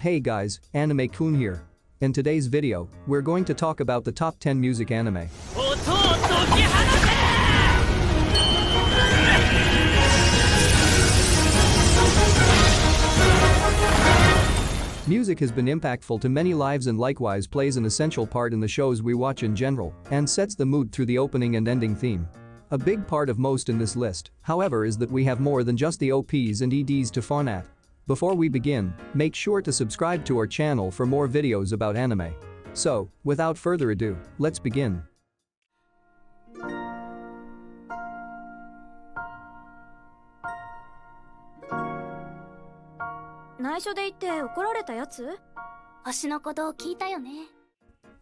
Hey guys, Anime-kun here. In today's video, we're going to talk about the top 10 music anime. Music has been impactful to many lives and likewise plays an essential part in the shows we watch in general and sets the mood through the opening and ending theme. A big part of most in this list, however, is that we have more than just the OPs and EDs to fawn at. Before we begin, make sure to subscribe to our channel for more videos about anime. So, without further ado, let's begin.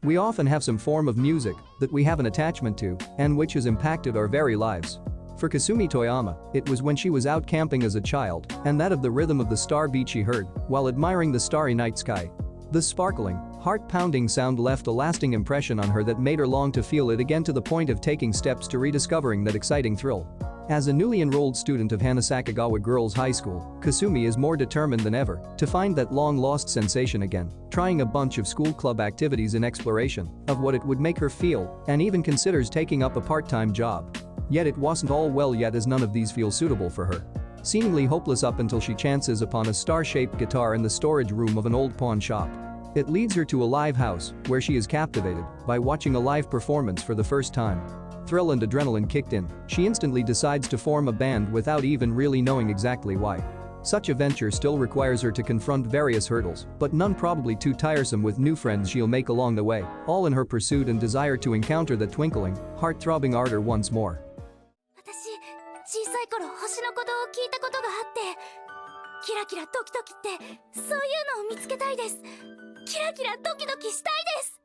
We often have some form of music that we have an attachment to and which has impacted our very lives. For Kasumi Toyama, it was when she was out camping as a child and that of the rhythm of the star beat she heard while admiring the starry night sky. The sparkling, heart-pounding sound left a lasting impression on her that made her long to feel it again to the point of taking steps to rediscovering that exciting thrill. As a newly enrolled student of Hanasakagawa Girls High School, Kasumi is more determined than ever to find that long-lost sensation again, trying a bunch of school club activities in exploration of what it would make her feel and even considers taking up a part-time job. Yet it wasn't all well yet as none of these feel suitable for her. Seemingly hopeless up until she chances upon a star-shaped guitar in the storage room of an old pawn shop. It leads her to a live house where she is captivated by watching a live performance for the first time. Thrill and adrenaline kicked in, she instantly decides to form a band without even really knowing exactly why. Such a venture still requires her to confront various hurdles, but none probably too tiresome with new friends she'll make along the way, all in her pursuit and desire to encounter the twinkling, heart-throbbing ardor once more. 小さい頃星のことを聞いたことがあってキラキラドキドキってそういうのを見つけたいですキラキラドキドキしたいです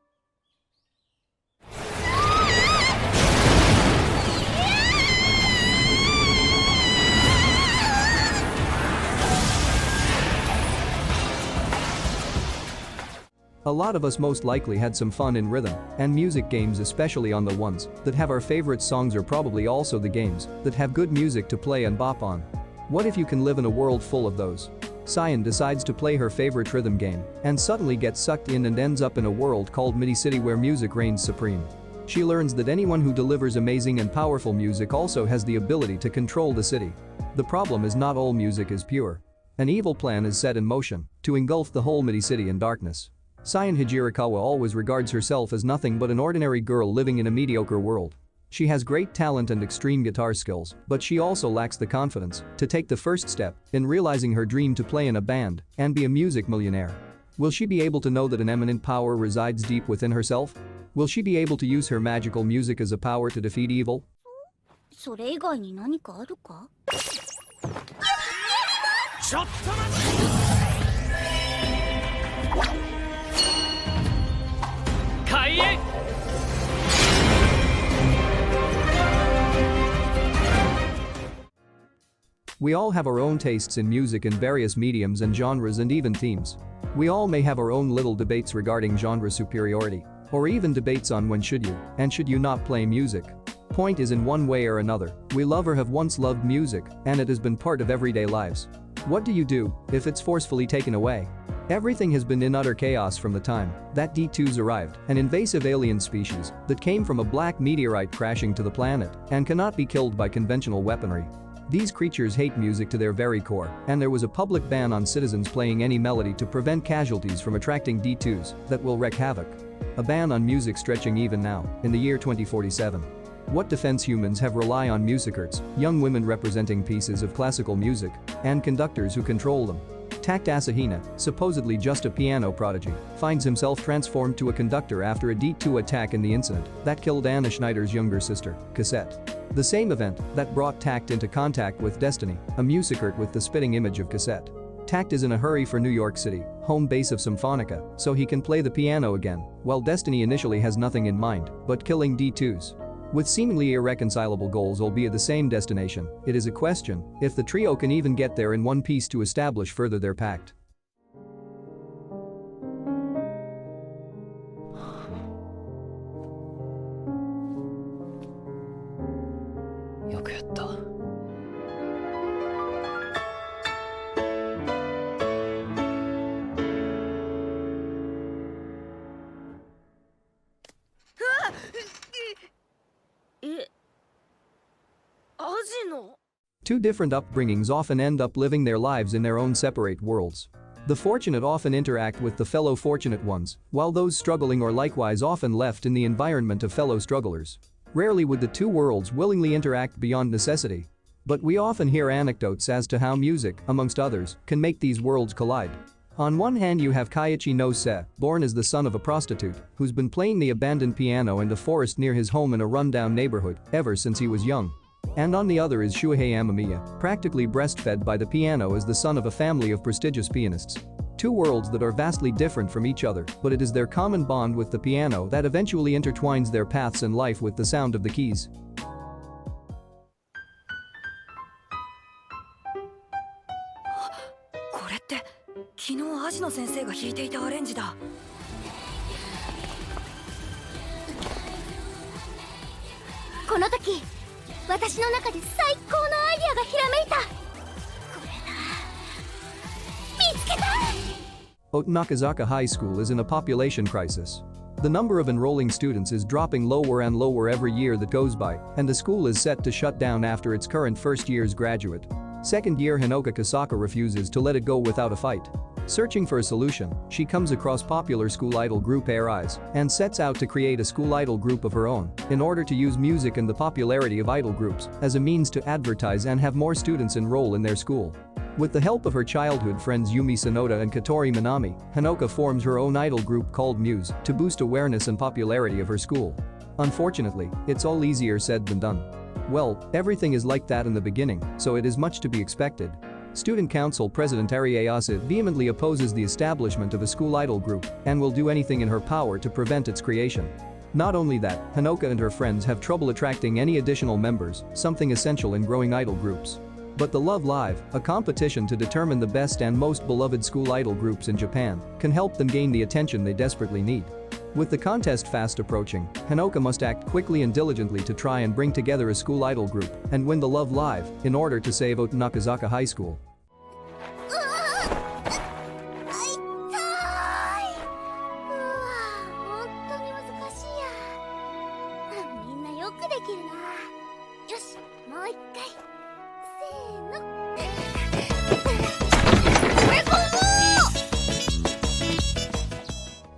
A lot of us most likely had some fun in rhythm and music games, especially on the ones that have our favorite songs, or probably also the games that have good music to play and bop on. What if you can live in a world full of those? Cyan decides to play her favorite rhythm game and suddenly gets sucked in and ends up in a world called Midi City where music reigns supreme. She learns that anyone who delivers amazing and powerful music also has the ability to control the city. The problem is not all music is pure. An evil plan is set in motion to engulf the whole Midi City in darkness. Cyan Hijirikawa always regards herself as nothing but an ordinary girl living in a mediocre world. She has great talent and extreme guitar skills, but she also lacks the confidence to take the first step in realizing her dream to play in a band and be a music millionaire. Will she be able to know that an eminent power resides deep within herself? Will she be able to use her magical music as a power to defeat evil? それ以外に何かあるか? We all have our own tastes in music in various mediums and genres and even themes. We all may have our own little debates regarding genre superiority, or even debates on when should you and should you not play music. Point is, in one way or another, we love or have once loved music and it has been part of everyday lives. What do you do if it's forcefully taken away? Everything has been in utter chaos from the time that D2s arrived, an invasive alien species that came from a black meteorite crashing to the planet and cannot be killed by conventional weaponry. These creatures hate music to their very core, and there was a public ban on citizens playing any melody to prevent casualties from attracting D2s that will wreak havoc. A ban on music stretching even now, in the year 2047. What defense humans have rely on musicerts, young women representing pieces of classical music, and conductors who control them. Tact Asahina, supposedly just a piano prodigy, finds himself transformed to a conductor after a D2 attack in the incident that killed Anna Schneider's younger sister, Catzz. The same event that brought Tact into contact with Destiny, a musicert with the spitting image of Catzz. Tact is in a hurry for New York City, home base of Symphonica, so he can play the piano again, while Destiny initially has nothing in mind but killing D2s. With seemingly irreconcilable goals albeit the same destination, it is a question if the trio can even get there in one piece to establish further their pact. Two different upbringings often end up living their lives in their own separate worlds. The fortunate often interact with the fellow fortunate ones, while those struggling are likewise often left in the environment of fellow strugglers. Rarely would the two worlds willingly interact beyond necessity. But we often hear anecdotes as to how music, amongst others, can make these worlds collide. On one hand you have Kaiichi no Se, born as the son of a prostitute, who's been playing the abandoned piano in the forest near his home in a rundown neighborhood ever since he was young. And on the other is Shuhei Amamiya, practically breastfed by the piano as the son of a family of prestigious pianists. Two worlds that are vastly different from each other, but it is their common bond with the piano that eventually intertwines their paths in life with the sound of the keys. これって昨日芦野先生が弾いていたアレンジだ。この時私の中で最高のアイデアがひらめいた。これだ。見つけた。 Otonakazaka High School is in a population crisis. The number of enrolling students is dropping lower and lower every year that goes by, and the school is set to shut down after its current first year's graduate. Second-year Hinoka Kasaka refuses to let it go without a fight. Searching for a solution, she comes across popular school idol group Air Eyes and sets out to create a school idol group of her own in order to use music and the popularity of idol groups as a means to advertise and have more students enroll in their school. With the help of her childhood friends Yumi Sonoda and Katori Minami, Hinoka forms her own idol group called Muse to boost awareness and popularity of her school. Unfortunately, it's all easier said than done. Well, everything is like that in the beginning, so it is much to be expected. Student Council President Ari Ayase vehemently opposes the establishment of a school idol group and will do anything in her power to prevent its creation. Not only that, Hinoka and her friends have trouble attracting any additional members, something essential in growing idol groups. But the Love Live, a competition to determine the best and most beloved school idol groups in Japan, can help them gain the attention they desperately need. With the contest fast approaching, Hinoka must act quickly and diligently to try and bring together a school idol group and win the Love Live in order to save Otonakazaka High School. よし、もう一回。せーの。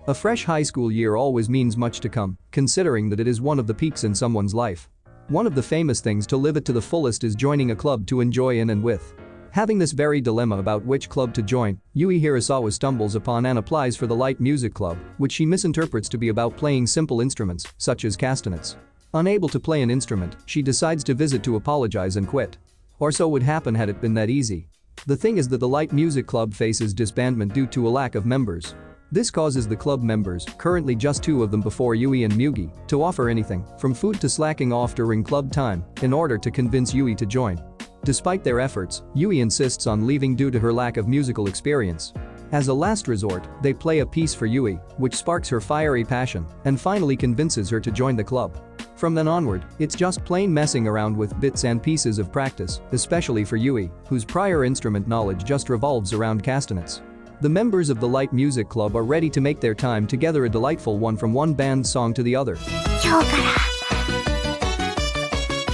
A fresh high school year always means much to come, considering that it is one of the peaks in someone's life. One of the famous things to live it to the fullest is joining a club to enjoy in and with. Having this very dilemma about which club to join, Yui Hirasawa stumbles upon and applies for the light music club, which she misinterprets to be about playing simple instruments, such as castanets. Unable to play an instrument, she decides to visit to apologize and quit. Or so would happen had it been that easy. The thing is that the light music club faces disbandment due to a lack of members. This causes the club members, currently just 2 of them before Yui and Mugi, to offer anything, from food to slacking off during club time, in order to convince Yui to join. Despite their efforts, Yui insists on leaving due to her lack of musical experience. As a last resort, they play a piece for Yui, which sparks her fiery passion and finally convinces her to join the club. From then onward, it's just plain messing around with bits and pieces of practice, especially for Yui, whose prior instrument knowledge just revolves around castanets. The members of the Light Music Club are ready to make their time together a delightful one from one band's song to the other. 今日から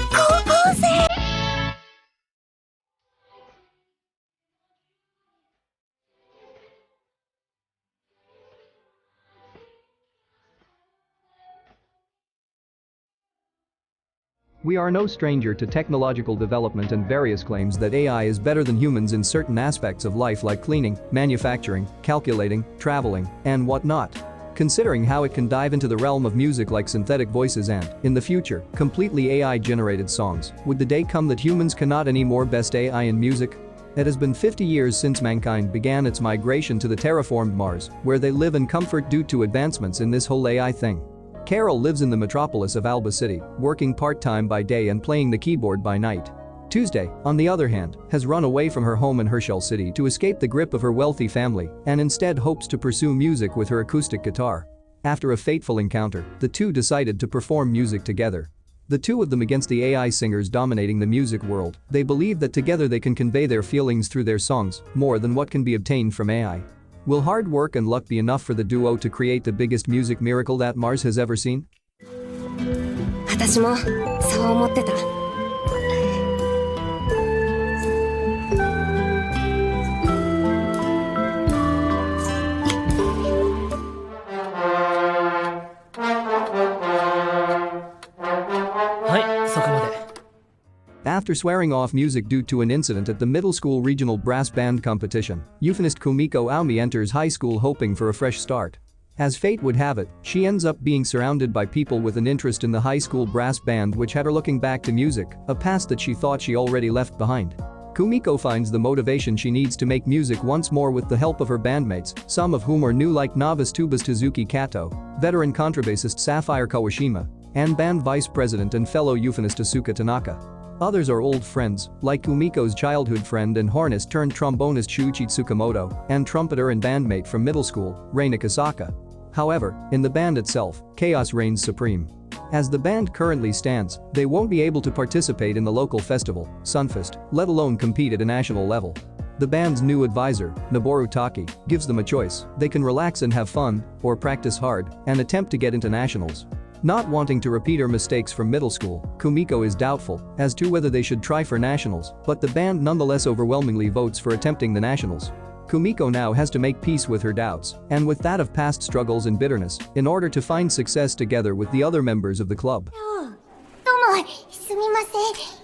高校生 We are no stranger to technological development and various claims that AI is better than humans in certain aspects of life like cleaning, manufacturing, calculating, traveling, and whatnot. Considering how it can dive into the realm of music like synthetic voices and, in the future, completely AI-generated songs, would the day come that humans cannot anymore best AI in music? It has been 50 years since mankind began its migration to the terraformed Mars, where they live in comfort due to advancements in this whole AI thing. Carol lives in the metropolis of Alba City, working part-time by day and playing the keyboard by night. Tuesday, on the other hand, has run away from her home in Herschel City to escape the grip of her wealthy family and instead hopes to pursue music with her acoustic guitar. After a fateful encounter, the two decided to perform music together. The two of them against the AI singers dominating the music world, they believe that together they can convey their feelings through their songs, more than what can be obtained from AI. Will hard work and luck be enough for the duo to create the biggest music miracle that Mars has ever seen? 私もそう思ってた。After swearing off music due to an incident at the middle school regional brass band competition, euphonist Kumiko Aomi enters high school hoping for a fresh start. As fate would have it, she ends up being surrounded by people with an interest in the high school brass band which had her looking back to music, a past that she thought she already left behind. Kumiko finds the motivation she needs to make music once more with the help of her bandmates, some of whom are new like novice tubist Hazuki Kato, veteran contrabassist Sapphire Kawashima, and band vice president and fellow euphonist Asuka Tanaka. Others are old friends, like Kumiko's childhood friend and hornist-turned-trombonist Shuichi Tsukamoto, and trumpeter and bandmate from middle school, Rei Nakasaka. However, in the band itself, chaos reigns supreme. As the band currently stands, they won't be able to participate in the local festival, Sunfest, let alone compete at a national level. The band's new advisor, Noboru Taki, gives them a choice: they can relax and have fun, or practice hard and attempt to get into nationals. Not wanting to repeat her mistakes from middle school, Kumiko is doubtful as to whether they should try for nationals, but the band nonetheless overwhelmingly votes for attempting the nationals. Kumiko now has to make peace with her doubts, and with that of past struggles and bitterness, in order to find success together with the other members of the club. どうもすみません。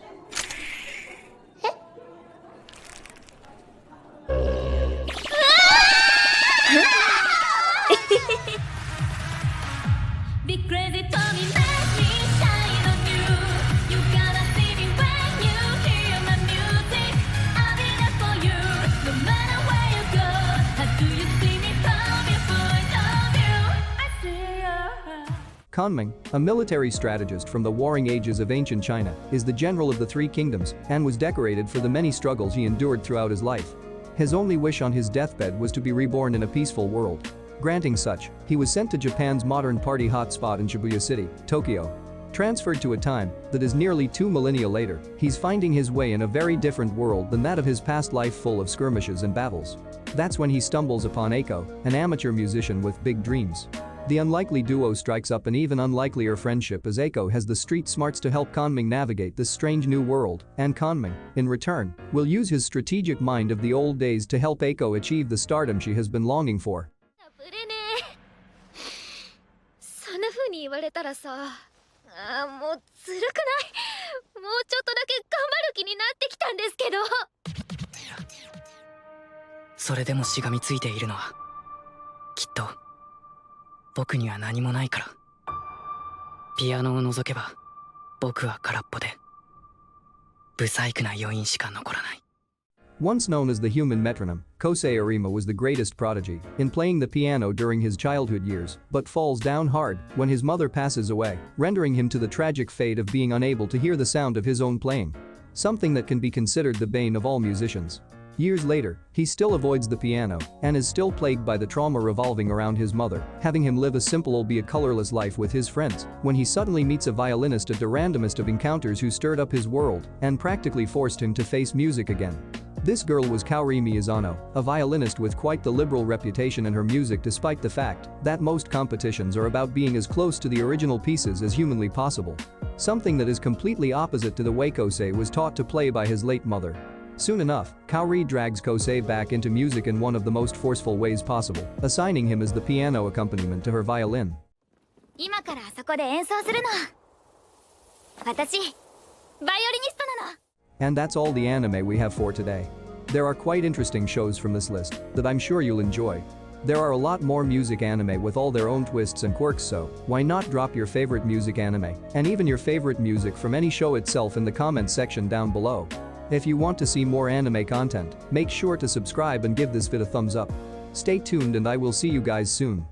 Be crazy, Tommy, let me shine on you. You gotta see me when you hear my music. I'll be there for you, no matter where you go. How do you see me from your point of view? I see you. Koumei, a military strategist from the warring ages of ancient China, is the general of the Three Kingdoms and was decorated for the many struggles he endured throughout his life. His only wish on his deathbed was to be reborn in a peaceful world. Granting such, he was sent to Japan's modern party hotspot in Shibuya City, Tokyo. Transferred to a time that is nearly 2 millennia later, he's finding his way in a very different world than that of his past life full of skirmishes and battles. That's when he stumbles upon Eiko, an amateur musician with big dreams. The unlikely duo strikes up an even unlikelier friendship as Eiko has the street smarts to help Koumei navigate this strange new world, and Koumei, in return, will use his strategic mind of the old days to help Eiko achieve the stardom she has been longing for. ぶれねえ。そんな風に言われたらさ、もうずるくない？もうちょっとだけ頑張る気になってきたんですけど。それでもしがみついているのはきっと僕には何もないから。ピアノを除けば僕は空っぽで不細工な余韻しか残らない。 Once known as the human metronome, Kosei Arima was the greatest prodigy in playing the piano during his childhood years, but falls down hard when his mother passes away, rendering him to the tragic fate of being unable to hear the sound of his own playing. Something that can be considered the bane of all musicians. Years later, he still avoids the piano and is still plagued by the trauma revolving around his mother, having him live a simple albeit colorless life with his friends, when he suddenly meets a violinist at the randomest of encounters who stirred up his world and practically forced him to face music again. This girl was Kaori Miyazano, a violinist with quite the liberal reputation in her music despite the fact that most competitions are about being as close to the original pieces as humanly possible. Something that is completely opposite to the way Kosei was taught to play by his late mother. Soon enough, Kaori drags Kosei back into music in one of the most forceful ways possible, assigning him as the piano accompaniment to her violin. 今からあそこで演奏するの。私、バイオリニストなの。 And that's all the anime we have for today. There are quite interesting shows from this list that I'm sure you'll enjoy. There are a lot more music anime with all their own twists and quirks, so why not drop your favorite music anime and even your favorite music from any show itself in the comments section down below. If you want to see more anime content, make sure to subscribe and give this vid a thumbs up. Stay tuned and I will see you guys soon.